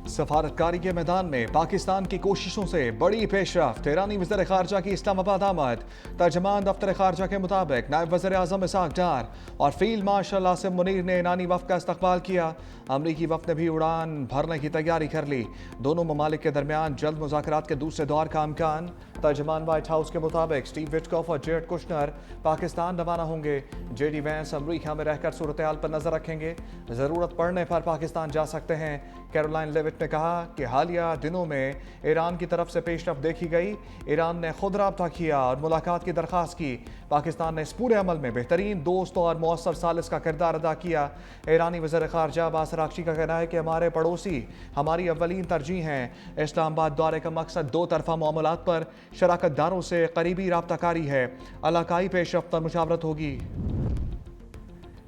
सफारतकारी के मैदान में पाकिस्तान की कोशिशों से बड़ी पेशरफ्त। ईरानी वज़ीर ख़ारजा की इस्लामाबाद आमद। तर्जमान दफ्तर ख़ारजा के मुताबिक नायब वज़ीर आज़म इसाक डार और फील्ड मार्शल आसिम मुनीर ने ईरानी वफ़द का इस्तकबाल किया। अमरीकी वफ़द ने भी उड़ान भरने की तैयारी कर ली। दोनों ममालिक के दरमियान जल्द मुज़ाकरात के दूसरे दौर का इम्कान। तर्जमान व्हाइट हाउस के मुताबिक स्टीव विटकॉफ और जेरेड कुशनर पाकिस्तान रवाना होंगे। जेडी वैंस अमरीका में रहकर सूरत हाल पर नजर रखेंगे। ज़रूरत पड़ने पर पाकिस्तान जा सकते हैं। कैरोलाइन लेविट ने कहा कि हालिया दिनों में ईरान की तरफ से पेशरफ्त देखी गई। ईरान ने खुद राब्ता किया और मुलाकात की दरख्वास्त की। पाकिस्तान ने इस पूरे अमल में बेहतरीन दोस्त और मौसर सालिस का किरदार अदा किया। ईरानी वज़ीर ख़ारजा अब्बास अराग़ची का कहना है कि हमारे पड़ोसी हमारी अव्वलीन तरजीह हैं। इस्लामाबाद दौरे का मकसद दो तरफा मामलात पर शराकतदारों से करीबी राब्ताकारी है। इलाकाई पेशरफ्त पर मुशावरत होगी।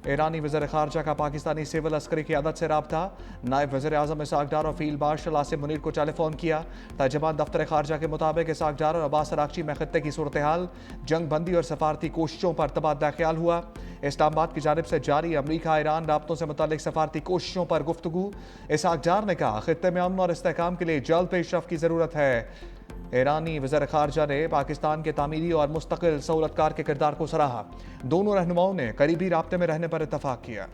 ईरानी वज़ीर ख़ारजा का पाकिस्तानी सिविल अस्करी क़यादत से राब्ता। नायब वज़ीर आज़म इसाक डार और फील्ड मार्शल आसिम मुनीर को टेलीफोन किया। तर्जमान दफ्तर ख़ारजा के मुताबिक इसाक डार और अब्बास अराग़ची में ख़ित्ते की सूरत हाल, जंग बंदी और सफारती कोशिशों पर तबादला ख्याल हुआ। इस्लामाबाद की जानिब से जारी अमरीका ईरान राब्तों से मुतल्लिक सफारती कोशिशों पर गुफ्तगू। इसाक डार ने कहा ख़ित्ते में अमन और इस्तेहकाम के लिए जल्द पेशरफ्त की ज़रूरत है। ईरानी वज़ीर ख़ारजा ने पाकिस्तान के तामीरी और मुस्तकिल सहूलतकार के किरदार को सराहा। दोनों रहनुमाओं ने करीबी राब्ते में रहने पर इत्तफाक किया।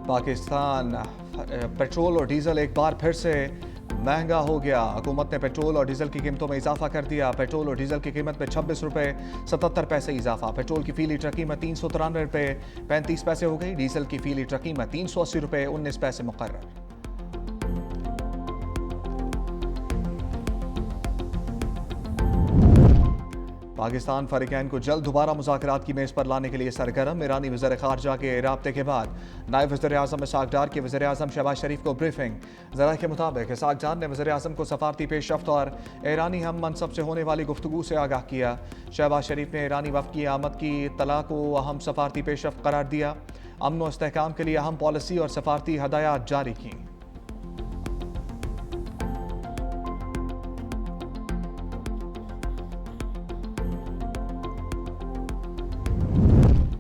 पाकिस्तान पेट्रोल और डीजल एक बार फिर से महंगा हो गया। हुकूमत ने पेट्रोल और डीजल की कीमतों में इजाफा कर दिया। पेट्रोल और डीजल की कीमत में 26 रुपये 77 पैसे इजाफा। पेट्रोल की फी लीटर कीमत 393 रुपये 35 पैसे हो गई। डीजल की फी लीटर कीमत 380 रुपये 19 पैसे मुकर्रर। पाकिस्तान फ़रीक़ैन को जल्द दोबारा मुज़ाकरात की मेज़ पर लाने के लिए सरगर्म। ईरानी वज़ीर ख़ारजा के राब्ते के बाद नायब वज़ीर आज़म इसाक डार के वज़ीर आज़म शहबाज शरीफ को ब्रीफिंग। ज़राए के मुताबिक इसाक डार ने वज़ीर आज़म को सफारती पेशरफ्त और ईरानी हम मनसब से होने वाली गुफ्तगू से आगाह किया। शहबाज शरीफ ने ईरानी वफ़द की आमद की इत्तला को अहम सफारती पेशरफ्त करार दिया। अमन व इस्तेहकाम के लिए अहम पॉलिसी और सफारती हदायत जारी की।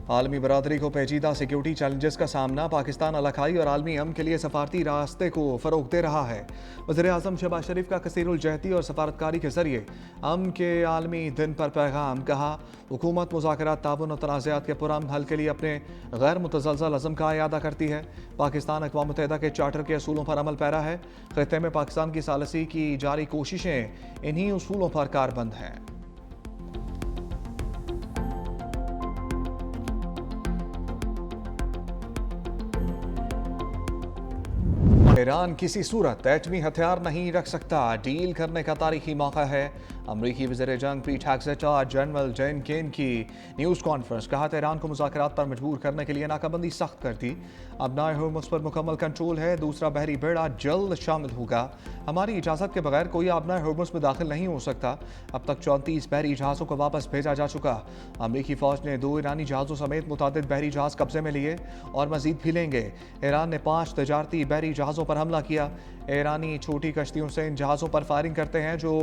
आलमी बरादरी को पेचीदा सिक्योरिटी चैलेंजेस का सामना। पाकिस्तान इलाकाई और आलमी अमन के लिए सफारती रास्ते को फ़रोग़ दे रहा है। वज़ीर आज़म शहबाज शरीफ का कसीरुल जहती और सफारतकारी के ज़रिए अमन के आलमी दिन पर पैगाम। कहा हुकूमत मुज़ाकरात ताउन और तनाज़ात के पुरअमन हल के लिए अपने गैर मुतज़लज़ल अज़म का इयादा करती है। पाकिस्तान अक़वाम मुत्तहिदा के चार्टर के असूलों पर अमल पैरा है। ख़ित्ते में पाकिस्तान की सालसी की जारी कोशिशें इन्हीं उसूलों पर कारबंद हैं। ईरान किसी सूरत एटमी हथियार नहीं रख सकता। डील करने का तारीखी मौका है। अमरीकी वज़ीर जंग पीट हेग्सेट और जनरल जैन केन की न्यूज़ कॉन्फ्रेंस। कहा तेहरान को मुज़ाकरात पर मजबूर करने के लिए नाकाबंदी सख्त कर दी। अब नाए होर्मुज़ पर मुकम्मल कंट्रोल है। दूसरा बहरी बेड़ा जल्द शामिल होगा। हमारी इजाज़त के बगैर कोई आबनाए होर्मुज़ में दाखिल नहीं हो सकता। अब तक 34 बहरी जहाज़ों को वापस भेजा जा चुका। अमरीकी फ़ौज ने 2 ईरानी जहाज़ों समेत मुतादिद बहरी जहाज़ कब्जे में लिए और मज़ीद भी लेंगे। ईरान ने 5 तजारती बहरी जहाज़ों पर हमला किया। ईरानी छोटी कश्तियों से इन जहाज़ों पर फायरिंग करते हैं जो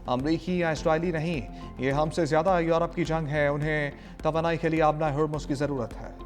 अमरीकी या इसराइली नहीं। ये हमसे ज़्यादा यूरोप की जंग है। उन्हें तवानाई के लिए आबनाए होर्मुज़ की ज़रूरत है।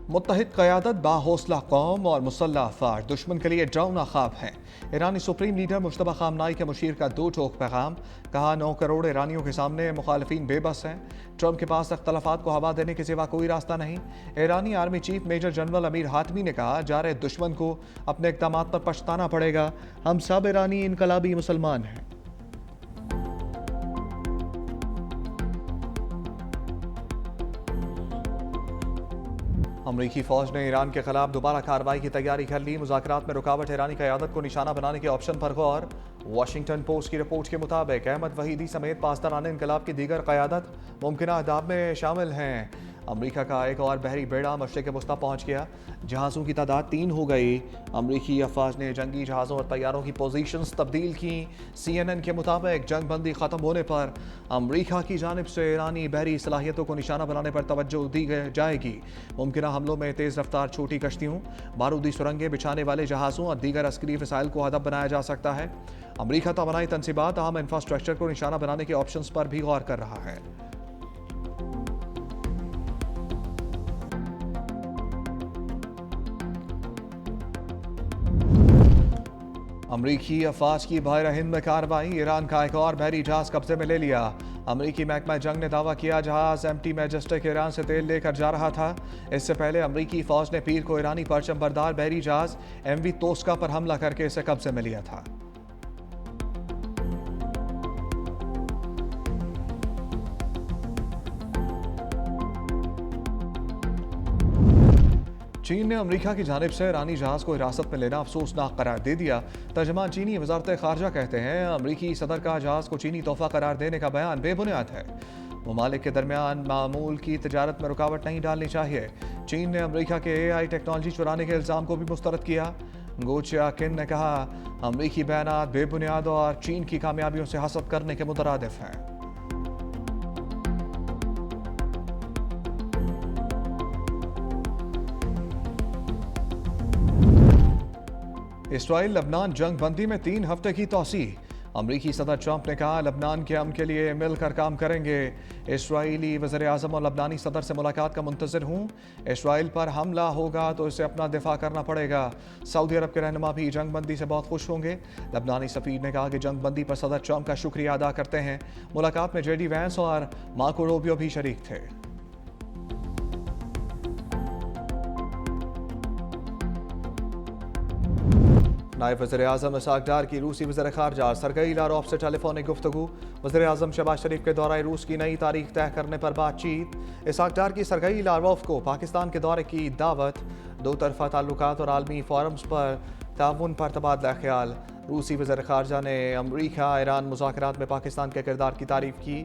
मुत्तहिद क़यादत बाहौसला कौम और मुसल्लह अफ़वाज दुश्मन के लिए डरावना ख्वाब है। ईरानी सुप्रीम लीडर मुश्तबा ख़ामनाई के मुशीर का 2 टोक पैगाम। कहा 9 करोड़ ईरानियों के सामने मुखालिफिन बेबस हैं। ट्रंप के पास अख्तलाफात को हवा देने के सिवा कोई रास्ता नहीं। ईरानी army chief major general Amir Hatami ने कहा जा रहे दुश्मन को अपने इक़दाम पर पछताना पड़ेगा। हम सब ईरानी इनकलाबी मुसलमान हैं। अमरीकी फ़ौज ने ईरान के खिलाफ दोबारा कार्रवाई की तैयारी कर ली। मुज़ाकरात में रुकावट ईरानी क़यादत को निशाना बनाने के ऑप्शन पर गौर। वाशिंगटन पोस्ट की रिपोर्ट के मुताबिक अहमद वहीदी समेत पासदारान इनकलाब की दीगर क़यादत मुमकिन अहदाफ में शामिल हैं। अमेरिका का एक और बहरी बेड़ा मशरिक़ वस्ता पहुंच गया। जहाज़ों की तादाद 3 हो गई। अमरीकी अफवाज ने जंगी जहाज़ों और तैयारों की पोजीशंस तब्दील की। CNN के मुताबिक जंग बंदी ख़त्म होने पर अमरीका की जानिब से ईरानी बहरी सलाहियतों को निशाना बनाने पर तवज्जो दी जाएगी। मुमकिन हमलों में तेज़ रफ्तार छोटी कश्तियों, बारूदी सुरंगें बिछाने वाले जहाज़ों और दीगर अस्करी वसाइल को हदफ बनाया जा सकता है। अमरीका तवानाई तनसीबात अहम इंफ्रास्ट्रक्चर को निशाना बनाने के ऑप्शंस पर भी गौर कर रहा है। अमरीकी अफवाज की बहर हिंद में कार्रवाई। ईरान का एक और बहरी जहाज कब्जे में ले लिया। अमरीकी महकमा जंग ने दावा किया जहाज MT मैजेस्टिक ईरान से तेल लेकर जा रहा था। इससे पहले अमरीकी फौज ने पीर को ईरानी परचम बरदार बहरी जहाज MV तोस्का पर हमला करके इसे कब्जे में लिया था। चीन ने अमेरिका की जानिब से ईरानी जहाज को हिरासत में लेना अफसोसनाक करार दे दिया। तर्जमान चीनी वजारत खारजा कहते हैं अमरीकी सदर का जहाज को चीनी तोहफा करार देने का बयान बेबुनियाद है। ममालिक के दरमियान मामूल की तजारत में रुकावट नहीं डालनी चाहिए। चीन ने अमेरिका के AI टेक्नोलॉजी चुराने के इल्ज़ाम को भी मुस्तरद किया। गो चियाकिन ने कहा अमरीकी बयानात बेबुनियाद और चीन की कामयाबियों से हसद करने के मुतरादिफ हैं। इसराइल लबनान जंग बंदी में 3 हफ्ते की तोसी। अमरीकी सदर ट्रंप ने कहा लबनान के अमन के लिए मिलकर काम करेंगे। इसराइली वज़ीर आज़म और लबनानी सदर से मुलाकात का मुंतज़िर हूँ। इसराइल पर हमला होगा तो इसे अपना दिफा करना पड़ेगा। सऊदी अरब के रहनुमा भी जंग बंदी से बहुत खुश होंगे। लबनानी सफ़ीर ने कहा कि जंग बंदी पर सदर ट्रंप का शुक्रिया अदा करते हैं। मुलाकात में JD वैंस और मार्को रूबियो भी शरीक थे। नायब वज़ीर आज़म इसाक डार की रूसी वज़ीर ख़ारजा सरगई लारोफ से टेलीफोनिक गुफ्तगू। वज़ीर आज़म शहबाज शरीफ के दौरे रूस की नई तारीख तय करने पर बातचीत। इसाक डार की सरगई लारोफ को पाकिस्तान के दौरे की दावत। दो तरफ़ा ताल्लुकात और आलमी फोरम्स पर ताउन पर तबादला ख्याल। रूसी वज़ीर ख़ारजा ने अमरीका ईरान मुज़ाकरात में पाकिस्तान के किरदार की तारीफ़ की।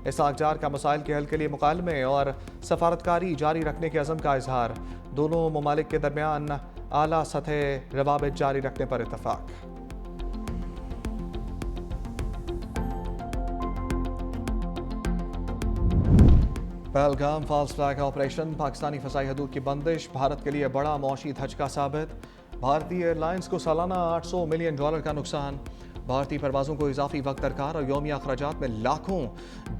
इसाक डार का मसाइल के हल के लिए मुकालमे और सफारतकारी जारी रखने के अज़म का इजहार। दोनों ममालिक के दरमियान आला सतह रवाबित जारी रखने पर इत्तफाक। Pahalgam false flag operation, Pakistani फसाई हदूद की बंदिश भारत के लिए बड़ा मौशी धचका साबित। भारतीय एयरलाइंस को सालाना $800 मिलियन का नुकसान। भारतीय परवाज़ों को इजाफी वक्त दरकार और यौमिया अखराजात में लाखों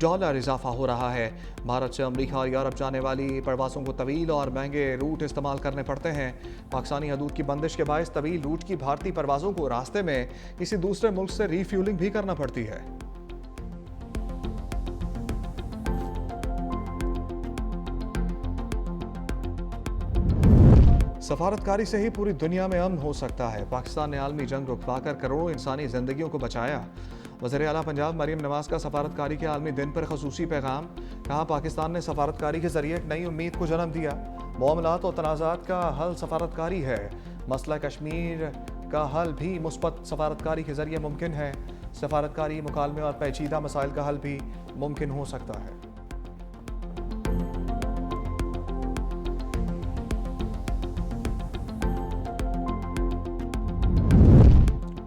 डॉलर इजाफा हो रहा है। भारत से अमेरिका और यूरोप जाने वाली परवाज़ों को तवील और महंगे रूट इस्तेमाल करने पड़ते हैं। पाकिस्तानी हदूद की बंदिश के बायस तवील रूट की भारतीय परवाज़ों को रास्ते में किसी दूसरे मुल्क से रीफ्यूलिंग भी करना पड़ती है। सफारतकारी से ही पूरी दुनिया में अमन हो सकता है। पाकिस्तान ने आलमी जंग रुकवाकर करोड़ों इंसानी जिंदगियों को बचाया। वज़ीर आला पंजाब मरियम नवाज का सफारतकारी के आलमी दिन पर खसूसी पैगाम। कहा पाकिस्तान ने सफारतकारी के जरिए एक नई उम्मीद को जन्म दिया। मामलात और तनाज़ात का हल सफारतकारी है। मसला कश्मीर का हल भी मुस्बत सफारतकारी के जरिए मुमकिन है। सफारतकारी मुकालमे और पेचीदा मसाइल का हल भी मुमकिन हो सकता है।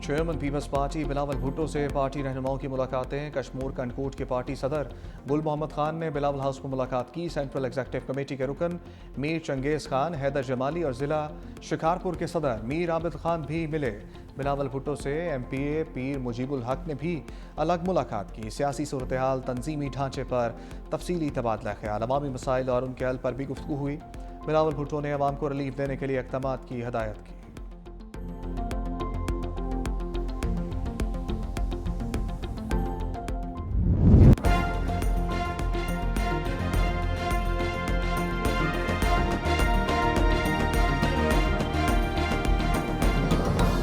Chairman Peoples Party Bilawal Bhutto से पार्टी रहनुमाओं की मुलाकातें। कश्मीर कंटकोट के पार्टी सदर गुल मोहम्मद खान ने बिलावल हाउस में मुलाकात की। सेंट्रल एग्जीक्यूटिव कमेटी के रुकन मीर चंगेज़ खान, हैदर जमाली और ज़िला शिकारपुर के सदर मीर आबिद खान भी मिले। बिलावल भुट्टो से MPA पीर मुजीबुल हक ने भी अलग मुलाकात की। सियासी सूरत हाल, तंजीमी ढांचे पर तफसीली तबादला ख्याल, अवामी मसाइल और उनके हल पर भी गुफ्तगू हुई। बिलावल भुट्टो ने अवाम को रिलीफ देने के लिए इक़दामात की हदायत की।